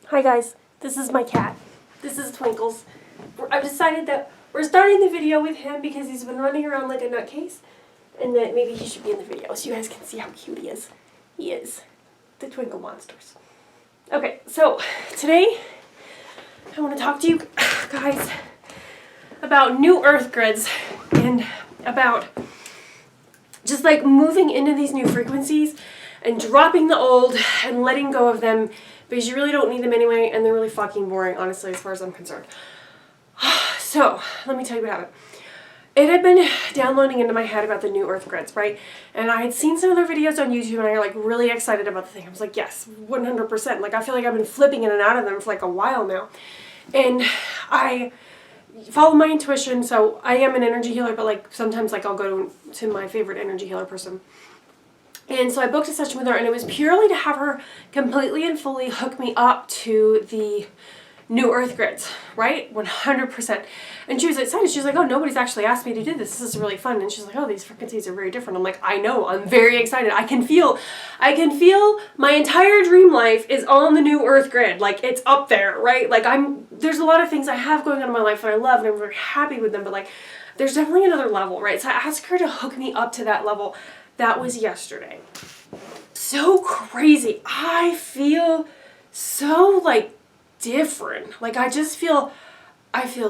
Hi guys, this is my cat. This is Twinkles. I've decided that we're starting the video with him because he's been running around like a nutcase, and that maybe he should be in the video so you guys can see how cute he is. He is the Twinkle Monsters. Okay, so today I want to talk to you guys about new earth grids and about just like moving into these new frequencies and dropping the old and letting go of them because you really don't need them anyway and they're really fucking boring, honestly, as far as I'm concerned. So, let me tell you what happened. It had been downloading into my head about the new earth grids, right? And I had seen some of their videos on YouTube and I got like really excited about the thing. I was like, yes, 100%. Like I feel like I've been flipping in and out of them for like a while now. And I follow my intuition, so I am an energy healer, but like sometimes like I'll go to my favorite energy healer person. And so I booked a session with her, and it was purely to have her completely and fully hook me up to the new earth grids, right? 100%. And she was excited. She was like, oh, nobody's actually asked me to do this. This is really fun. And she's like, oh, these frequencies are very different. I'm like, I know. I'm very excited. I can feel my entire dream life is on the new earth grid. Like, it's up there, right? Like, there's a lot of things I have going on in my life that I love, and I'm very happy with them. But, like, there's definitely another level, right? So I asked her to hook me up to that level. That was yesterday. So crazy. I feel so, like, different. Like, I feel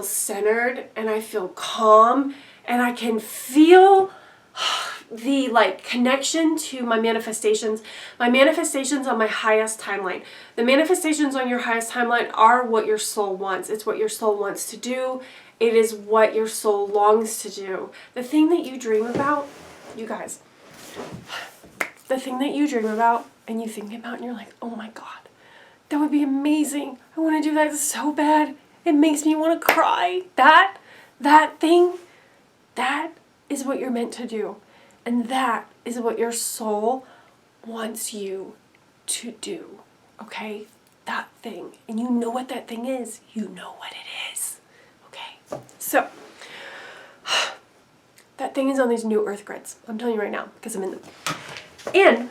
centered and I feel calm and I can feel the like connection to my manifestations on my highest timeline. The manifestations on your highest timeline are what your soul wants. It's what your soul wants to do. It is what your soul longs to do. The thing that you dream about, you guys, the thing that you dream about and you think about and you're like, oh my God, that would be amazing. I want to do that so bad. It makes me want to cry. That thing, that is what you're meant to do. And that is what your soul wants you to do. Okay? That thing. And you know what that thing is. You know what it is. Okay? So, that thing is on these new earth grids. I'm telling you right now because I'm in them. And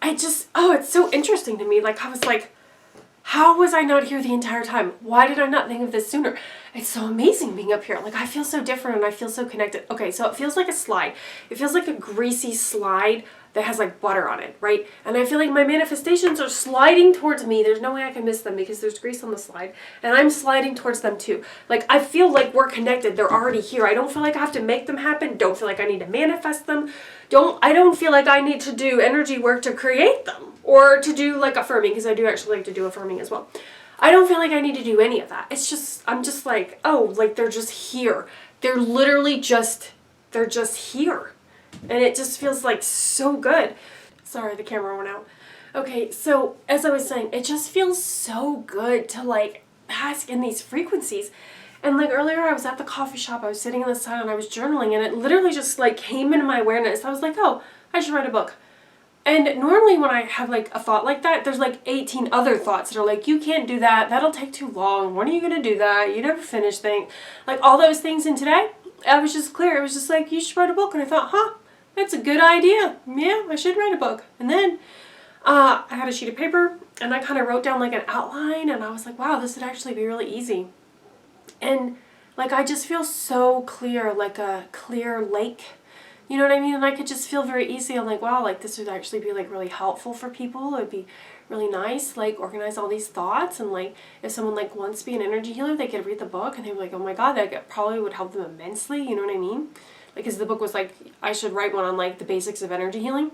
it's so interesting to me. Like, I was like, how was I not here the entire time? Why did I not think of this sooner? It's so amazing being up here. Like, I feel so different and I feel so connected. Okay, so it feels like a slide. It feels like a greasy slide that has like butter on it, right? And I feel like my manifestations are sliding towards me. There's no way I can miss them because there's grease on the slide. And I'm sliding towards them too. Like, I feel like we're connected. They're already here. I don't feel like I have to make them happen. Don't feel like I need to manifest them. I don't feel like I need to do energy work to create them or to do like affirming, because I do actually like to do affirming as well. I don't feel like I need to do any of that. It's just, I'm just like, oh, like they're just here. They're literally just, they're just here. And it just feels like so good. Sorry, the camera went out. Okay, so as I was saying, it just feels so good to like bask in these frequencies. And like earlier I was at the coffee shop, I was sitting in the sun and I was journaling, and it literally just like came into my awareness. I was like, oh, I should write a book. And normally when I have like a thought like that, there's like 18 other thoughts that are like, you can't do that. That'll take too long. When are you going to do that? You never finish things. Like all those things. And today I was just clear. It was just like, you should write a book. And I thought, that's a good idea. Yeah, I should write a book. And then I had a sheet of paper and I kind of wrote down like an outline, and I was like, wow, this would actually be really easy. And like, I just feel so clear, like a clear lake. You know what I mean? And I could just feel very easy. I'm like, wow, like this would actually be like really helpful for people. It would be really nice, like organize all these thoughts. And like if someone like wants to be an energy healer, they could read the book and they'd be like, oh my God, that probably would help them immensely. You know what I mean? Like, because the book was like, I should write one on like the basics of energy healing.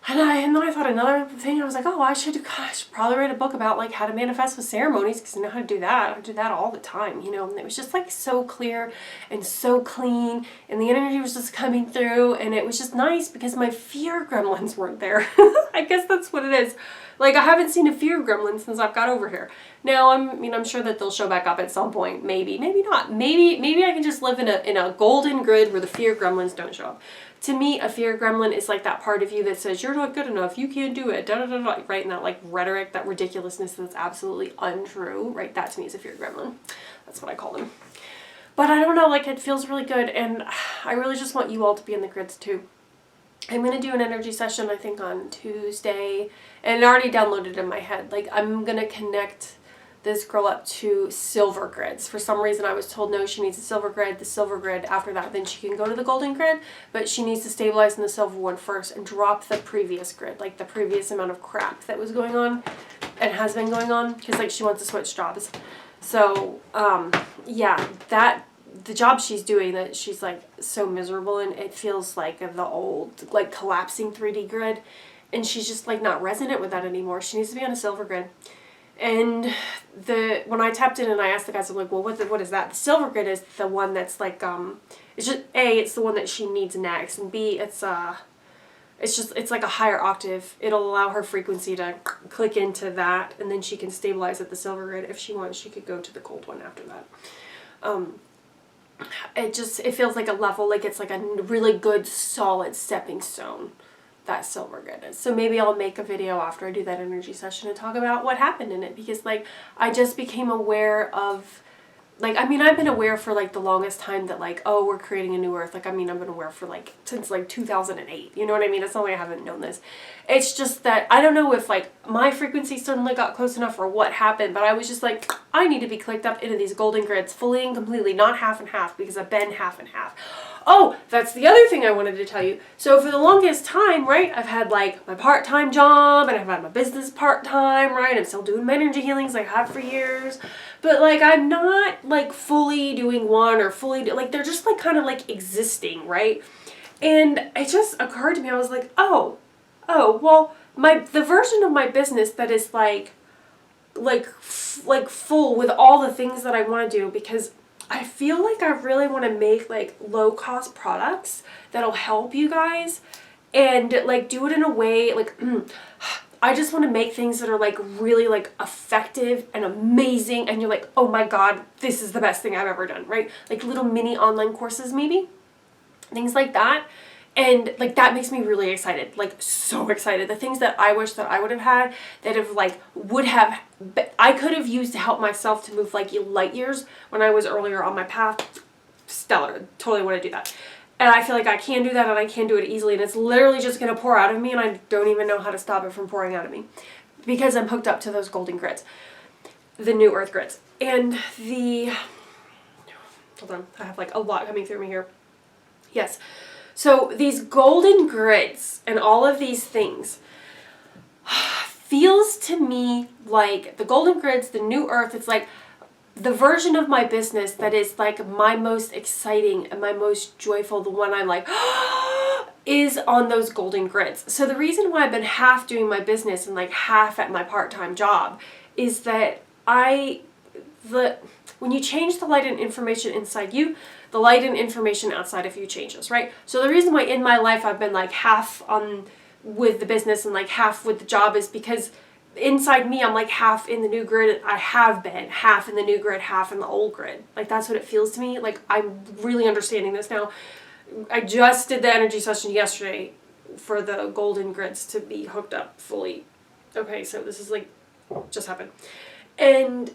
And then I thought another thing, I was like, oh, I should probably write a book about like how to manifest with ceremonies, because I know how to do that. I do that all the time, you know. And it was just like so clear and so clean, and the energy was just coming through, and it was just nice because my fear gremlins weren't there. I guess that's what it is. Like, I haven't seen a fear gremlin since I've got over here. Now, I'm sure that they'll show back up at some point. Maybe not. Maybe I can just live in a golden grid where the fear gremlins don't show up. To me, a fear gremlin is like that part of you that says, you're not good enough, you can't do it, da-da-da-da, right? And that like rhetoric, that ridiculousness that's absolutely untrue, right? That to me is a fear gremlin. That's what I call them. But I don't know, like it feels really good, and I really just want you all to be in the grids too. I'm going to do an energy session, I think, on Tuesday. And it already downloaded in my head. Like, I'm going to connect this girl up to silver grids. For some reason, I was told, no, she needs a silver grid. The silver grid, after that, then she can go to the golden grid. But she needs to stabilize in the silver one first and drop the previous grid. Like, the previous amount of crap that was going on and has been going on. Because, like, she wants to switch jobs. So, yeah, the job she's doing that she's like so miserable in, it feels like the old like collapsing 3D grid, and she's just like not resonant with that anymore. She needs to be on a silver grid. And when I tapped in and I asked the guys, I'm like, well, what is that? The silver grid is the one that's like it's just A, it's the one that she needs next, and B, it's like a higher octave. It'll allow her frequency to click into that, and then she can stabilize at the silver grid. If she wants, she could go to the gold one after that. It feels like a level, like it's like a really good solid stepping stone, that silver grid is. So maybe I'll make a video after I do that energy session and talk about what happened in it, because like I just became aware of, like, I mean, I've been aware for like the longest time that like, oh, we're creating a new earth. Like, I mean, I've been aware for like since like 2008, you know what I mean? It's not like I haven't known this. It's just that I don't know if like my frequency suddenly got close enough or what happened, but I was just like, I need to be clicked up into these golden grids fully and completely, not half and half, because I've been half and half. Oh, that's the other thing I wanted to tell you. So for the longest time, right, I've had like my part-time job and I've had my business part-time, right? I'm still doing my energy healings like I have for years. But like I'm not like fully doing one or fully, like they're just like kind of like existing, right? And it just occurred to me, I was like, oh, well, the version of my business that is like full with all the things that I want to do, because I feel like I really want to make like low cost products that'll help you guys, and like do it in a way like I just want to make things that are like really like effective and amazing, and you're like, oh my god, this is the best thing I've ever done, right? Like little mini online courses, maybe things like that. And like that makes me really excited, like so excited. The things that I wish that I would have had, that have like I could have used to help myself to move like light years when I was earlier on my path. Stellar, totally want to do that. And I feel like I can do that, and I can do it easily, and it's literally just going to pour out of me, and I don't even know how to stop it from pouring out of me, because I'm hooked up to those golden grids, the new earth grids. And hold on, I have like a lot coming through me here. Yes. So these golden grids and all of these things feels to me like the golden grids, the new earth, it's like the version of my business that is like my most exciting and my most joyful, the one I'm like, is on those golden grids. So the reason why I've been half doing my business and like half at my part-time job is that when you change the light and information inside you, the light and information outside of you changes, right? So the reason why in my life I've been like half on with the business and like half with the job is because inside me I'm like half in the new grid. I have been half in the new grid, half in the old grid. Like that's what it feels to me. Like I'm really understanding this now. I just did the energy session yesterday for the golden grids to be hooked up fully. Okay, so this is like just happened. And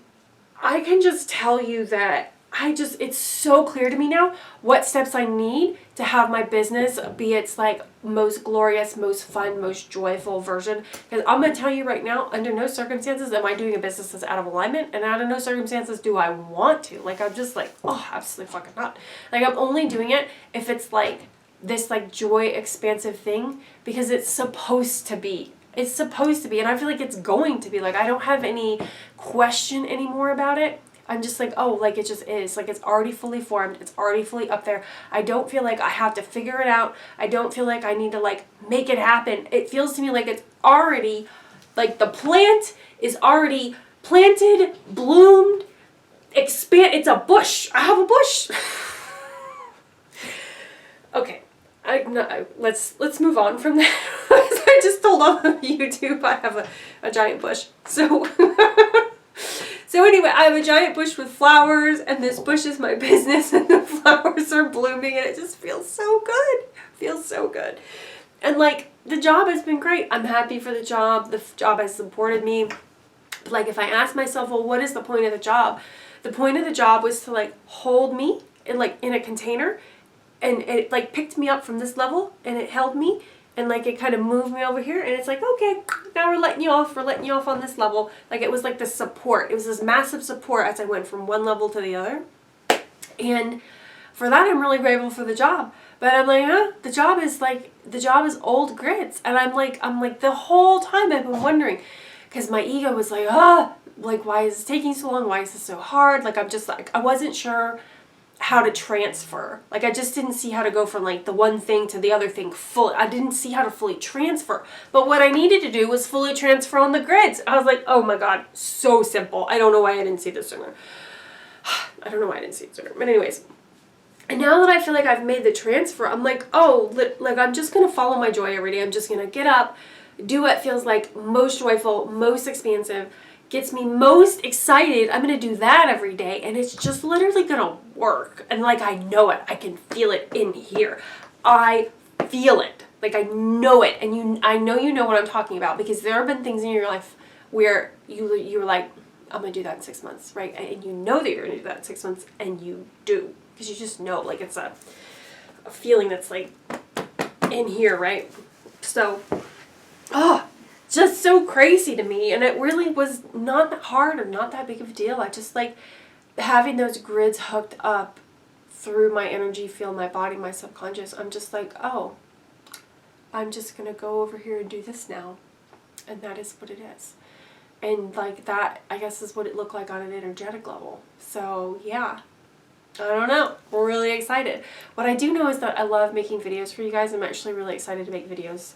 I can just tell you that it's so clear to me now what steps I need to have my business be its like most glorious, most fun, most joyful version. Because I'm going to tell you right now, under no circumstances am I doing a business that's out of alignment, and under no circumstances do I want to. Like I'm just like, oh, absolutely fucking not. Like I'm only doing it if it's like this like joy expansive thing, because it's supposed to be. It's supposed to be, and I feel like it's going to be. Like I don't have any question anymore about it. I'm just like, oh, like it just is. Like it's already fully formed. It's already fully up there. I don't feel like I have to figure it out. I don't feel like I need to like make it happen. It feels to me like it's already, like the plant is already planted, bloomed, it's a bush. I have a bush. Okay. Let's move on from that. I just told all of YouTube I have a giant bush. So anyway, I have a giant bush with flowers, and this bush is my business, and the flowers are blooming, and it just feels so good. Feels so good. And like the job has been great. I'm happy for the job. The job has supported me. But like if I ask myself, well, what is the point of the job? The point of the job was to like hold me in a container, and it like picked me up from this level, and it held me, and like it kind of moved me over here, and it's like, okay, now we're letting you off on this level. Like it was like this support. It was this massive support as I went from one level to the other. And for that, I'm really grateful for the job. But I'm like, the job is old grids. And I'm like, the whole time I've been wondering, because my ego was like, like, why is this taking so long? Why is this so hard? Like, I'm just like, I wasn't sure how to transfer. Like, I just didn't see how to go from like the one thing to the other thing fully. I didn't see how to fully transfer. But what I needed to do was fully transfer on the grids. I was like, oh my God, so simple. I don't know why I didn't see this sooner. I don't know why I didn't see it sooner. But anyways, and now that I feel like I've made the transfer, I'm like, oh, like I'm just going to follow my joy every day. I'm just going to get up, do what feels like most joyful, most expansive, gets me most excited. I'm going to do that every day, and it's just literally going to work. And like, I know it. I can feel it in here. I feel it. Like, I know it. And I know you know what I'm talking about, because there have been things in your life where you were like, I'm going to do that in 6 months, right? And you know that you're going to do that in 6 months, and you do. Because you just know, like, it's a feeling that's like in here, right? So, just so crazy to me. And it really was not that hard or not that big of a deal. I just like having those grids hooked up through my energy field, my body, my subconscious. I'm just like, oh, I'm just going to go over here and do this now. And that is what it is. And like that, I guess, is what it looked like on an energetic level. So yeah, I don't know. We're really excited. What I do know is that I love making videos for you guys. I'm actually really excited to make videos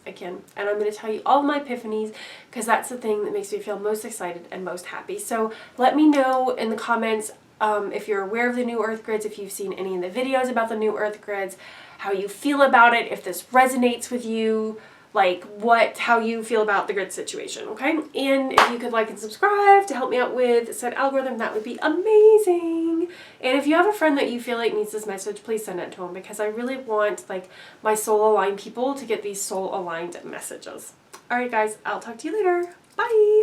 again. And I'm going to tell you all my epiphanies, because that's the thing that makes me feel most excited and most happy. So let me know in the comments if you're aware of the new earth grids, if you've seen any of the videos about the new earth grids, how you feel about it, if this resonates with you, like how you feel about the grid situation, okay? And if you could like and subscribe to help me out with said algorithm, that would be amazing. And if you have a friend that you feel like needs this message, please send it to them, because I really want like my soul aligned people to get these soul aligned messages. All right, guys, I'll talk to you later. Bye.